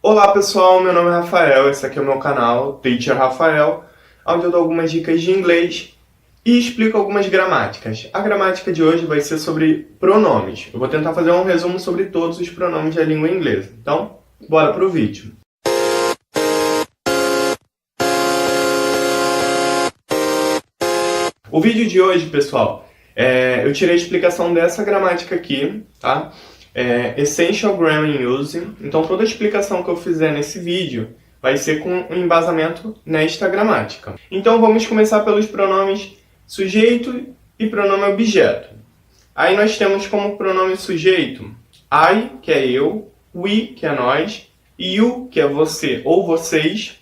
Olá pessoal, meu nome é Rafael, esse aqui é o meu canal, Teacher Rafael, onde eu dou algumas dicas de inglês e explico algumas gramáticas. A gramática de hoje vai ser sobre pronomes. Eu vou tentar fazer um resumo sobre todos os pronomes da língua inglesa. Então, bora pro vídeo. O vídeo de hoje, pessoal, eu tirei a explicação dessa gramática aqui, tá? Essential Grammar Use. Então toda a explicação que eu fizer nesse vídeo vai ser com um embasamento nesta gramática. Então vamos começar pelos pronomes sujeito e pronome objeto. Aí nós temos como pronome sujeito I, que é eu, we, que é nós, you, que é você ou vocês,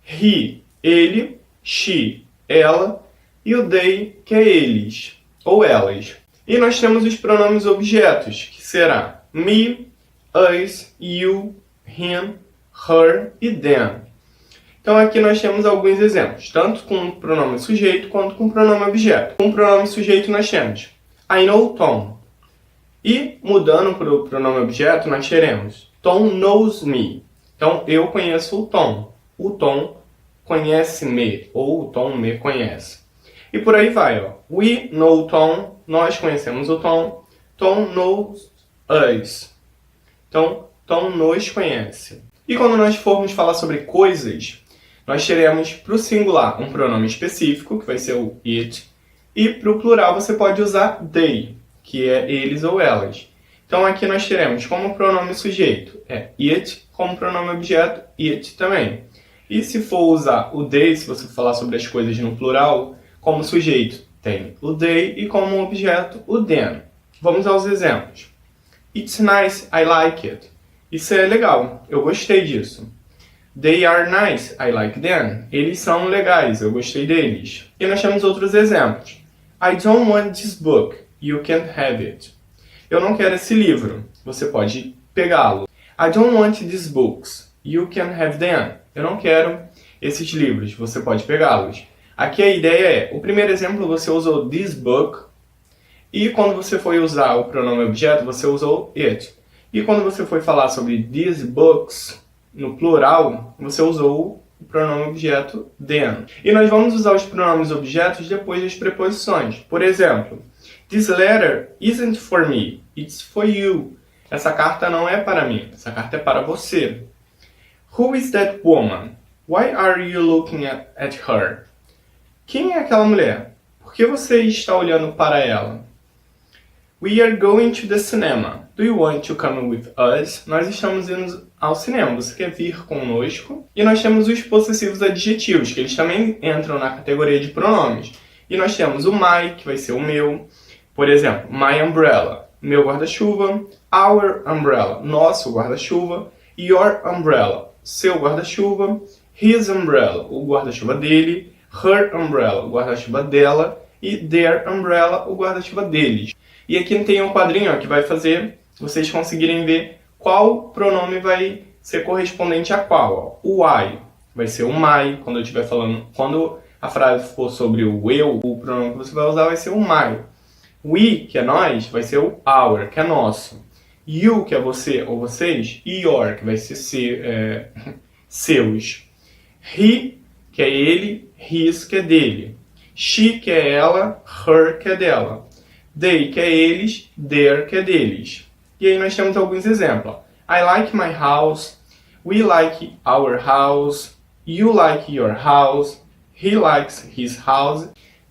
he, ele, she, ela, e o they, que é eles ou elas. E nós temos os pronomes objetos, que será me, us, you, him, her e them. Então aqui nós temos alguns exemplos, tanto com o pronome sujeito quanto com o pronome objeto. Com o pronome sujeito nós temos I know Tom. E mudando para o pronome objeto nós teremos Tom knows me. Então eu conheço o Tom. O Tom conhece-me ou o Tom me conhece. E por aí vai, ó. We know Tom, nós conhecemos o Tom. Tom knows us. Então, Tom nos conhece. E quando nós formos falar sobre coisas, nós teremos para o singular um pronome específico, que vai ser o it. E para o plural você pode usar they, que é eles ou elas. Então aqui nós teremos como pronome sujeito it, como pronome objeto it também. E se for usar o they, se você falar sobre as coisas no plural, como sujeito tem o they e como objeto o them. Vamos aos exemplos. It's nice, I like it. Isso é legal, eu gostei disso. They are nice, I like them. Eles são legais, eu gostei deles. E nós temos outros exemplos. I don't want this book, you can't have it. Eu não quero esse livro, você pode pegá-lo. I don't want these books, you can have them. Eu não quero esses livros, você pode pegá-los. Aqui a ideia o primeiro exemplo você usou this book, e quando você foi usar o pronome objeto, você usou it. E quando você foi falar sobre these books, no plural, você usou o pronome objeto them. E nós vamos usar os pronomes objetos depois das preposições. Por exemplo, this letter isn't for me, it's for you. Essa carta não é para mim, essa carta é para você. Who is that woman? Why are you looking at her? Quem é aquela mulher? Por que você está olhando para ela? We are going to the cinema. Do you want to come with us? Nós estamos indo ao cinema. Você quer vir conosco? E nós temos os possessivos adjetivos, que eles também entram na categoria de pronomes. E nós temos o my, que vai ser o meu. Por exemplo, my umbrella, meu guarda-chuva. Our umbrella, nosso guarda-chuva. Your umbrella, seu guarda-chuva. His umbrella, o guarda-chuva dele. Her umbrella, o guarda-chuva dela, e their umbrella, o guarda-chuva deles. E aqui tem um quadrinho que vai fazer vocês conseguirem ver qual pronome vai ser correspondente a qual. O I vai ser o my, quando eu estiver falando, quando a frase for sobre o eu, o pronome que você vai usar vai ser o my. We, que é nós, vai ser o our, que é nosso. You, que é você ou vocês, e your, que vai ser seus. He, que é ele, his, que é dele. She, que é ela, her, que é dela. They, que é eles, their, que é deles. E aí nós temos alguns exemplos. I like my house. We like our house. You like your house. He likes his house.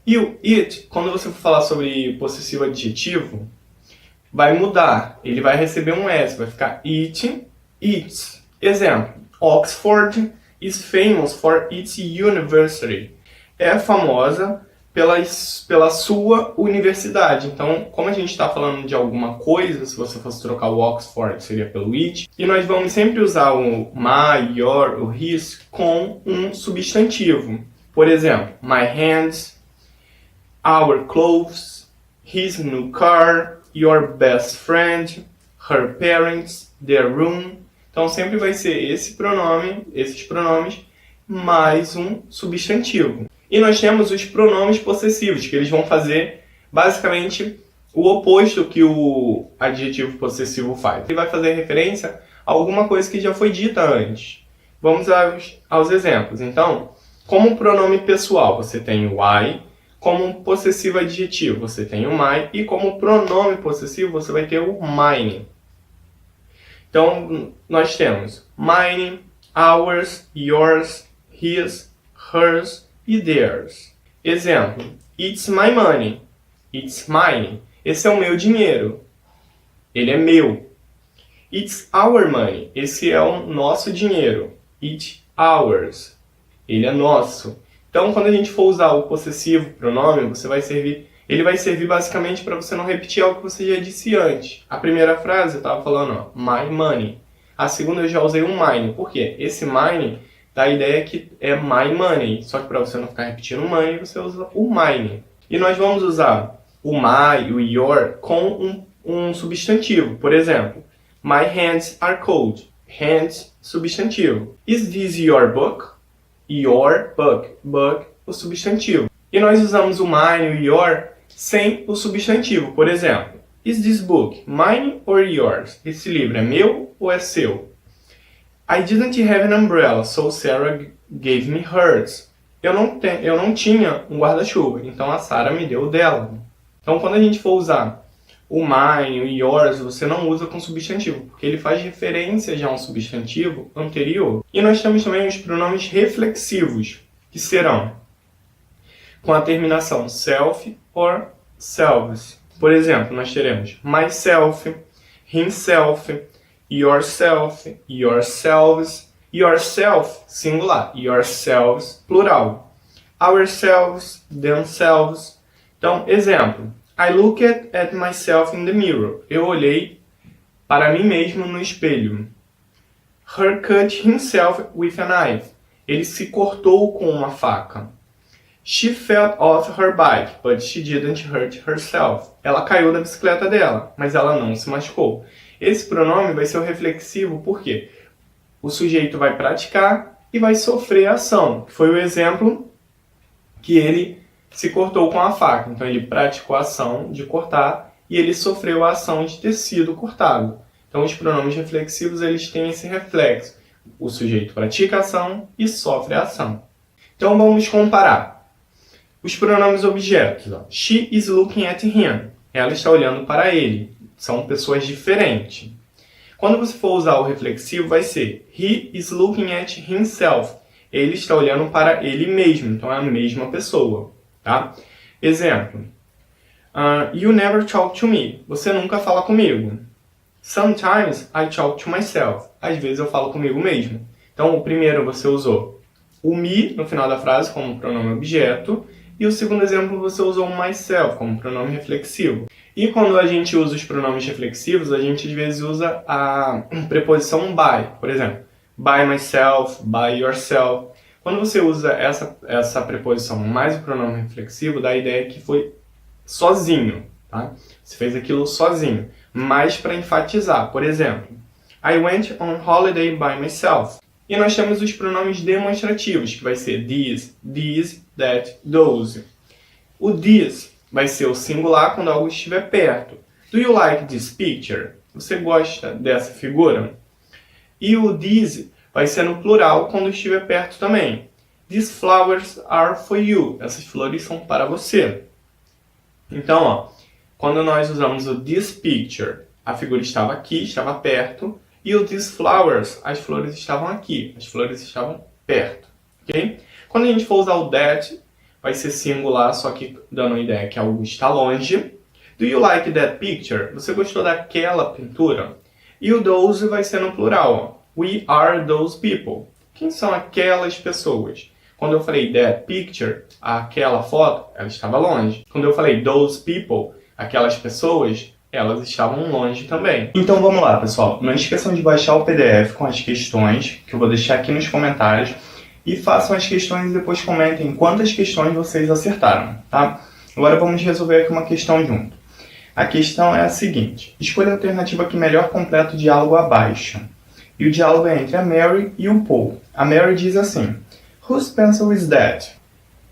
E o it, quando você for falar sobre possessivo adjetivo, vai mudar. Ele vai receber um S, vai ficar it, its. Exemplo, Oxford is famous for its university. É famosa pela sua universidade. Então, como a gente está falando de alguma coisa, se você fosse trocar o Oxford, seria pelo it. E nós vamos sempre usar o my, your, o his com um substantivo. Por exemplo, my hands, our clothes, his new car, your best friend, her parents, their room. Então sempre vai ser esse pronome, esses pronomes, mais um substantivo. E nós temos os pronomes possessivos, que eles vão fazer basicamente o oposto que o adjetivo possessivo faz. Ele vai fazer referência alguma coisa que já foi dita antes. Vamos aos exemplos. Então, como pronome pessoal, você tem o I. Como possessivo adjetivo, você tem o my. E como pronome possessivo, você vai ter o mine. Então, nós temos mine, ours, yours, his, hers e theirs. Exemplo, it's my money. It's mine. Esse é o meu dinheiro. Ele é meu. It's our money. Esse é o nosso dinheiro. It's ours. Ele é nosso. Então, quando a gente for usar o possessivo pronome, ele vai servir basicamente para você não repetir algo que você já disse antes. A primeira frase eu estava falando, my money. A segunda eu já usei um mine. Por quê? Esse mine dá a ideia que é my money. Só que para você não ficar repetindo o money, você usa o mine. E nós vamos usar o my, o your, com um substantivo. Por exemplo, my hands are cold. Hands, substantivo. Is this your book? Your book. Book, o substantivo. E nós usamos o mine, o your, sem o substantivo. Por exemplo, is this book mine or yours? Esse livro é meu ou é seu? I didn't have an umbrella, so Sarah gave me hers. Eu não tinha um guarda-chuva, então a Sarah me deu o dela. Então, quando a gente for usar o mine, o yours, você não usa com substantivo, porque ele faz referência já a um substantivo anterior. E nós temos também os pronomes reflexivos, que serão com a terminação self or selves. Por exemplo, nós teremos myself, himself, yourself, yourselves, yourself, singular, yourselves, plural, ourselves, themselves. Então, exemplo, I looked at myself in the mirror. Eu olhei para mim mesmo no espelho. He cut himself with a knife. Ele se cortou com uma faca. She fell off her bike, but she didn't hurt herself. Ela caiu da bicicleta dela, mas ela não se machucou. Esse pronome vai ser o reflexivo porque o sujeito vai praticar e vai sofrer a ação. Foi o exemplo que ele se cortou com a faca. Então ele praticou a ação de cortar e ele sofreu a ação de ter sido cortado. Então os pronomes reflexivos eles têm esse reflexo. O sujeito pratica a ação e sofre a ação. Então vamos comparar. Os pronomes objetos. Ó. She is looking at him. Ela está olhando para ele. São pessoas diferentes. Quando você for usar o reflexivo, vai ser he is looking at himself. Ele está olhando para ele mesmo. Então é a mesma pessoa. Tá? Exemplo. You never talk to me. Você nunca fala comigo. Sometimes I talk to myself. Às vezes eu falo comigo mesmo. Então o primeiro você usou o me no final da frase como pronome objeto. E o segundo exemplo você usou o myself como pronome reflexivo. E quando a gente usa os pronomes reflexivos, a gente às vezes usa a preposição by. Por exemplo, by myself, by yourself. Quando você usa essa preposição mais o pronome reflexivo, dá a ideia que foi sozinho. Tá? Você fez aquilo sozinho. Mas para enfatizar. Por exemplo, I went on holiday by myself. E nós temos os pronomes demonstrativos, que vai ser these, that, those. O these vai ser o singular quando algo estiver perto. Do you like this picture? Você gosta dessa figura? E o these vai ser no plural quando estiver perto também. These flowers are for you. Essas flores são para você. Então, ó, quando nós usamos o this picture, a figura estava aqui, estava perto. E o these flowers, as flores estavam aqui, as flores estavam perto, ok? Quando a gente for usar o that, vai ser singular, só que dando a ideia que algo está longe. Do you like that picture? Você gostou daquela pintura? E o those vai ser no plural. We are those people. Quem são aquelas pessoas? Quando eu falei that picture, aquela foto, ela estava longe. Quando eu falei those people, aquelas pessoas, elas estavam longe também. Então vamos lá, pessoal. Não esqueçam de baixar o PDF com as questões, que eu vou deixar aqui nos comentários. E façam as questões e depois comentem quantas questões vocês acertaram, tá? Agora vamos resolver aqui uma questão junto. A questão é a seguinte. Escolha a alternativa que melhor completa o diálogo abaixo. E o diálogo é entre a Mary e o Paul. A Mary diz assim. Whose pencil is that?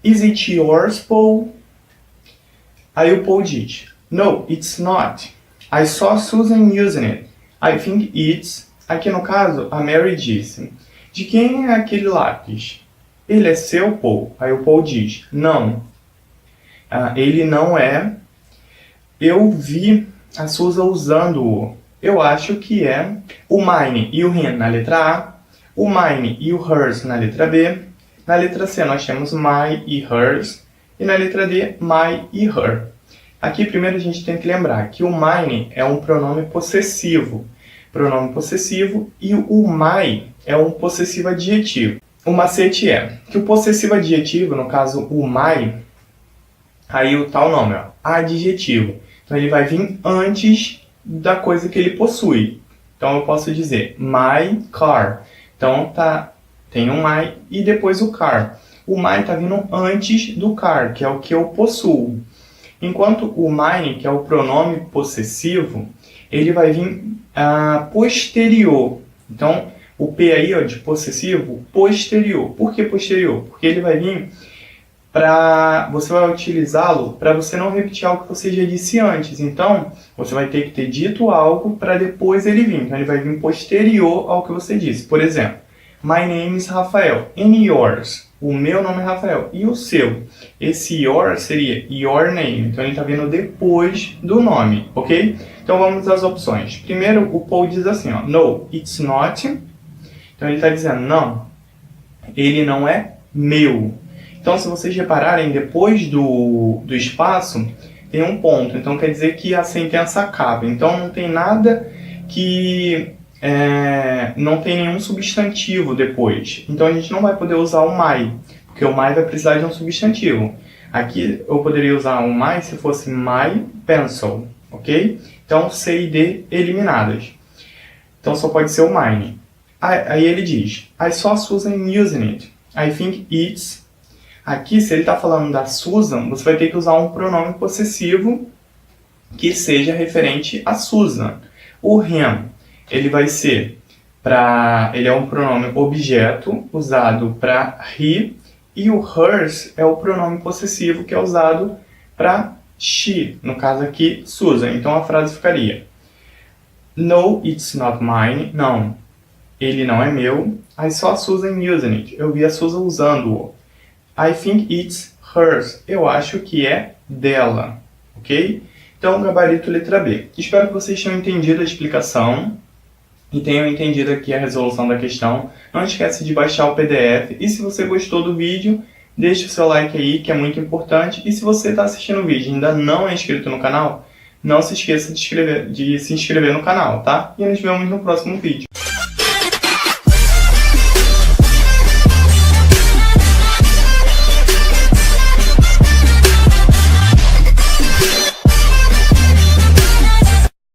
Is it yours, Paul? Aí o Paul diz. No, it's not. I saw Susan using it. I think it's Aqui no caso, a Mary disse: de quem é aquele lápis? Ele é seu, Paul? Aí o Paul diz: não, ele não é. Eu vi a Susan usando-o. Eu acho que é o mine e o him na letra A, o mine e o hers na letra B. Na letra C nós temos my e hers, e na letra D, my e her. Aqui primeiro a gente tem que lembrar que o mine é um pronome possessivo. Pronome possessivo, e o my é um possessivo adjetivo. O macete é que o possessivo adjetivo, no caso o my, aí o tal nome, ó, adjetivo. Então ele vai vir antes da coisa que ele possui. Então eu posso dizer my car. Então tem o my e depois o car. O my está vindo antes do car, que é o que eu possuo. Enquanto o mine, que é o pronome possessivo, ele vai vir posterior. Então, o P aí, ó, de possessivo, posterior. Por que posterior? Porque ele vai vir você vai utilizá-lo para você não repetir algo que você já disse antes. Então, você vai ter que ter dito algo para depois ele vir. Então, ele vai vir posterior ao que você disse. Por exemplo, my name is Rafael. And yours? O meu nome é Rafael. E o seu? Esse your seria your name. Então, ele está vindo depois do nome, ok? Então, vamos às opções. Primeiro, o Paul diz assim, ó, no, it's not. Então, ele está dizendo, não, ele não é meu. Então, se vocês repararem, depois do espaço, tem um ponto. Então, quer dizer que a sentença acaba. Então, não tem nada que... não tem nenhum substantivo depois. Então, a gente não vai poder usar o my, porque o my vai precisar de um substantivo. Aqui, eu poderia usar o my se fosse my pencil, ok? Então, C e D eliminadas. Então, só pode ser o mine. Aí ele diz, I saw Susan using it. I think it's... Aqui, se ele está falando da Susan, você vai ter que usar um pronome possessivo que seja referente a Susan. O him, ele vai ser ele é um pronome objeto usado para he, e o hers é o pronome possessivo que é usado para she, no caso aqui, Susan. Então a frase ficaria: no, it's not mine. Não, ele não é meu. I saw Susan using it. Eu vi a Susan usando-o. I think it's hers. Eu acho que é dela. Ok? Então, gabarito letra B. Espero que vocês tenham entendido a explicação e tenham entendido aqui a resolução da questão. Não esquece de baixar o PDF. E se você gostou do vídeo, deixe o seu like aí, que é muito importante. E se você está assistindo o vídeo e ainda não é inscrito no canal, não se esqueça de se inscrever no canal, tá? E nos vemos no próximo vídeo.